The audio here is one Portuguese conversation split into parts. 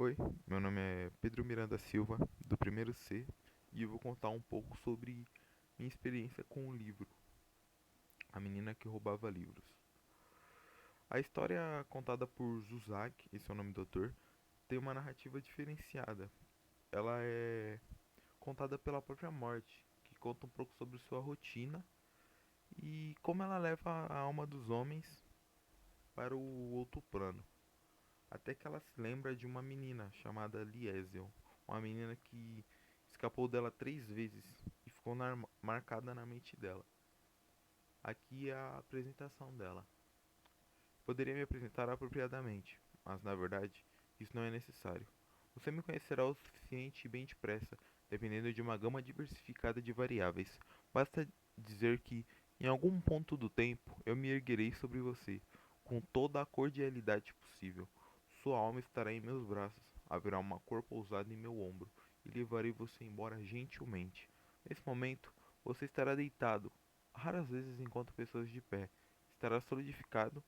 Oi, meu nome é Pedro Miranda Silva, do primeiro C, e eu vou contar um pouco sobre minha experiência com o livro, A Menina que Roubava Livros. A história contada por Zuzak, esse é o nome do autor, tem uma narrativa diferenciada. Ela é contada pela própria morte, que conta um pouco sobre sua rotina e como ela leva a alma dos homens para o outro plano. Até que ela se lembra de uma menina chamada Liesel, uma menina que escapou dela 3 vezes e ficou marcada na mente dela. Aqui é a apresentação dela. Poderia me apresentar apropriadamente, mas na verdade isso não é necessário. Você me conhecerá o suficiente e bem depressa, dependendo de uma gama diversificada de variáveis. Basta dizer que, em algum ponto do tempo, eu me erguerei sobre você, com toda a cordialidade possível. Sua alma estará em meus braços, haverá uma cor pousada em meu ombro, e levarei você embora gentilmente. Nesse momento, você estará deitado, raras vezes enquanto pessoas de pé, estará solidificado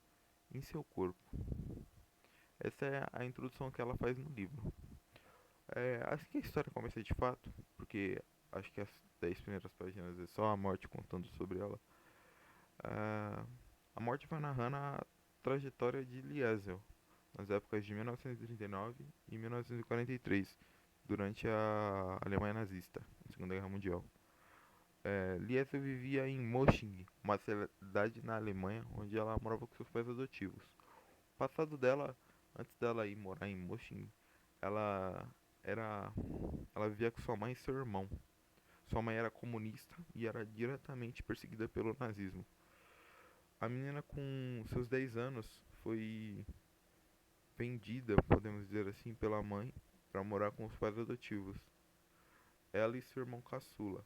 em seu corpo. Essa é a introdução que ela faz no livro. Assim que a história começa de fato, porque acho que as 10 primeiras páginas é só a morte contando sobre ela, ah, a morte vai narrando a trajetória de Liesel nas épocas de 1939 e 1943, durante a Alemanha nazista, na Segunda Guerra Mundial. Liesel vivia em Mosching, uma cidade na Alemanha, onde ela morava com seus pais adotivos. O passado dela, antes dela ir morar em Mosching, ela era, ela vivia com sua mãe e seu irmão. Sua mãe era comunista e era diretamente perseguida pelo nazismo. A menina com seus 10 anos foi vendida, podemos dizer assim, pela mãe para morar com os pais adotivos. Ela e seu irmão caçula.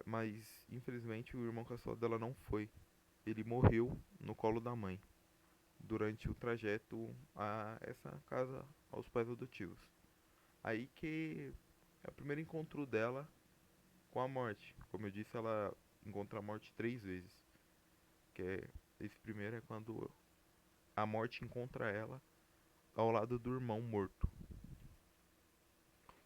Mas infelizmente o irmão caçula dela não foi. Ele morreu no colo da mãe durante o trajeto a essa casa aos pais adotivos. Aí que é o primeiro encontro dela com a morte. Como eu disse, ela encontra a morte 3 vezes. Que é, esse primeiro é quando a morte encontra ela ao lado do irmão morto.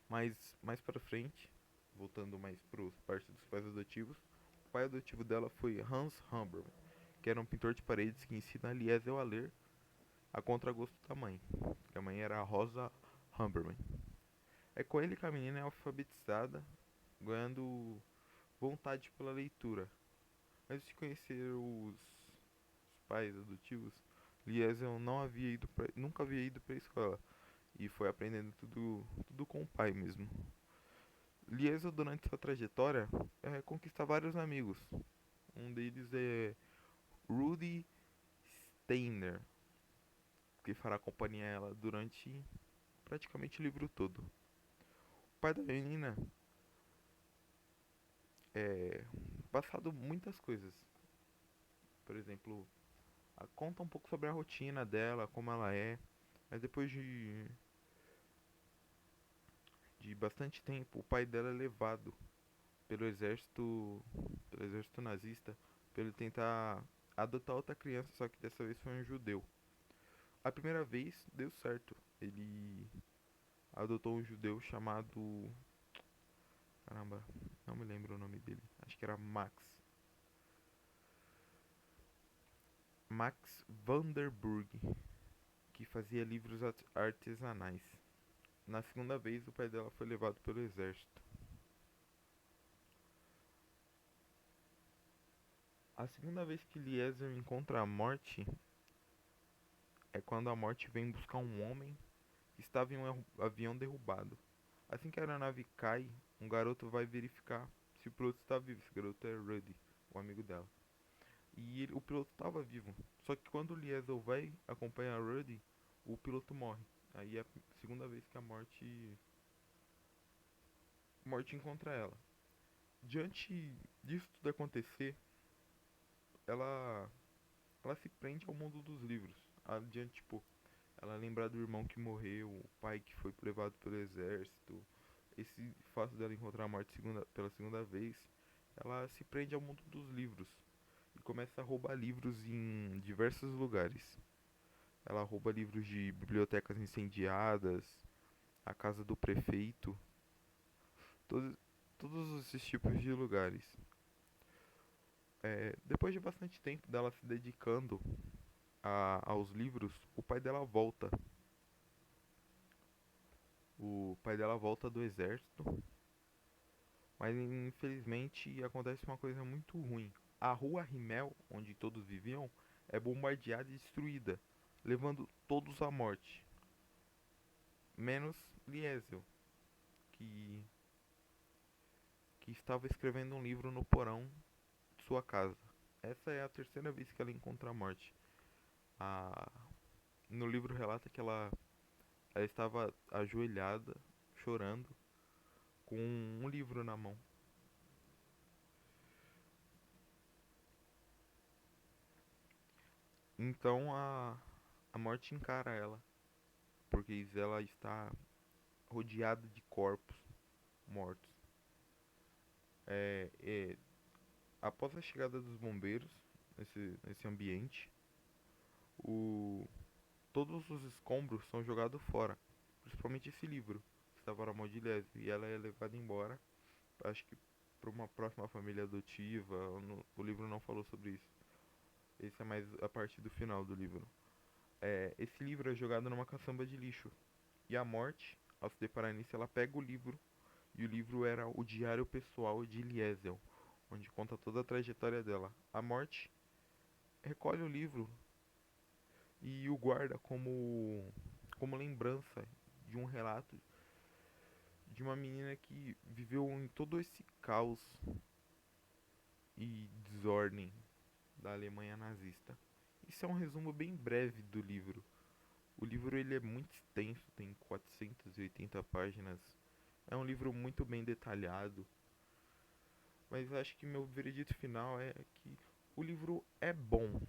Mas mais pra frente, voltando mais para parte dos pais adotivos, o pai adotivo dela foi Hans Humberman, que era um pintor de paredes que ensina a Liesel a ler a contragosto da mãe, que a mãe era a Rosa Humberman. É com ele que a menina é alfabetizada, ganhando vontade pela leitura. Antes de conhecer os pais adotivos, Liesel não havia ido nunca havia ido para a escola e foi aprendendo tudo com o pai mesmo. Liesel, durante sua trajetória, conquista vários amigos. Um deles é Rudy Steiner, que fará companhia a ela durante praticamente o livro todo. O pai da menina é passado muitas coisas. Por exemplo, conta um pouco sobre a rotina dela, como ela é. Mas depois de bastante tempo, o pai dela é levado pelo exército nazista, para ele tentar adotar outra criança, só que dessa vez foi um judeu. A primeira vez deu certo. Ele adotou um judeu chamado. Caramba, não me lembro o nome dele. Acho que era Max. Max Vanderburg, que fazia livros artesanais. Na segunda vez, o pai dela foi levado pelo exército. A segunda vez que Eliezer encontra a morte é quando a morte vem buscar um homem que estava em um avião derrubado. Assim que a aeronave cai, um garoto vai verificar se o piloto está vivo. Esse garoto é Rudy, o amigo dela. E o piloto estava vivo. Só que quando o Liesel vai acompanhar Rudy, o piloto morre. Aí é a segunda vez que a morte encontra ela. Diante disso tudo acontecer, ela ela se prende ao mundo dos livros. Adiante, tipo, ela lembra do irmão que morreu, o pai que foi levado pelo exército. Esse fato dela encontrar a morte pela segunda vez, ela se prende ao mundo dos livros e começa a roubar livros em diversos lugares. Ela rouba livros de bibliotecas incendiadas, a casa do prefeito, todos, todos esses tipos de lugares. Depois de bastante tempo dela se dedicando aos livros, o pai dela volta. O pai dela volta do exército, mas infelizmente acontece uma coisa muito ruim. A rua Rimmel, onde todos viviam, é bombardeada e destruída, levando todos à morte, menos Liesel, que, que estava escrevendo um livro no porão de sua casa. Essa é a terceira vez que ela encontra a morte. A, no livro relata que ela estava ajoelhada, chorando, com um livro na mão. Então a morte encara ela, porque ela está rodeada de corpos mortos. É, é, Após a chegada dos bombeiros nesse ambiente, o, todos os escombros são jogados fora, principalmente esse livro que estava na mão de Leslie, e ela é levada embora, acho que para uma próxima família adotiva. O livro não falou sobre isso. Esse é mais a parte do final do livro. Esse livro é jogado numa caçamba de lixo. E a morte, ao se deparar nisso, ela pega o livro. E o livro era o diário pessoal de Liesel, onde conta toda a trajetória dela. A morte recolhe o livro e o guarda como lembrança de um relato de uma menina que viveu em todo esse caos e desordem da Alemanha nazista. Isso é um resumo bem breve do livro. O livro ele é muito extenso, tem 480 páginas. É um livro muito bem detalhado, mas acho que meu veredito final é que o livro é bom,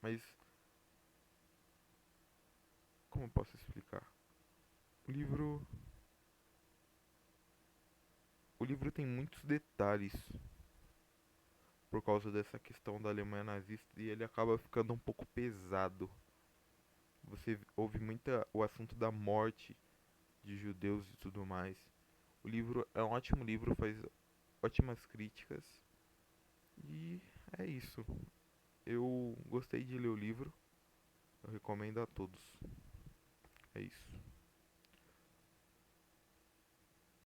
mas como eu posso explicar? O livro, o livro tem muitos detalhes por causa dessa questão da Alemanha nazista e ele acaba ficando um pouco pesado. Você ouve muito o assunto da morte de judeus e tudo mais. O livro é um ótimo livro, faz ótimas críticas e é isso. Eu gostei de ler o livro, eu recomendo a todos. É isso.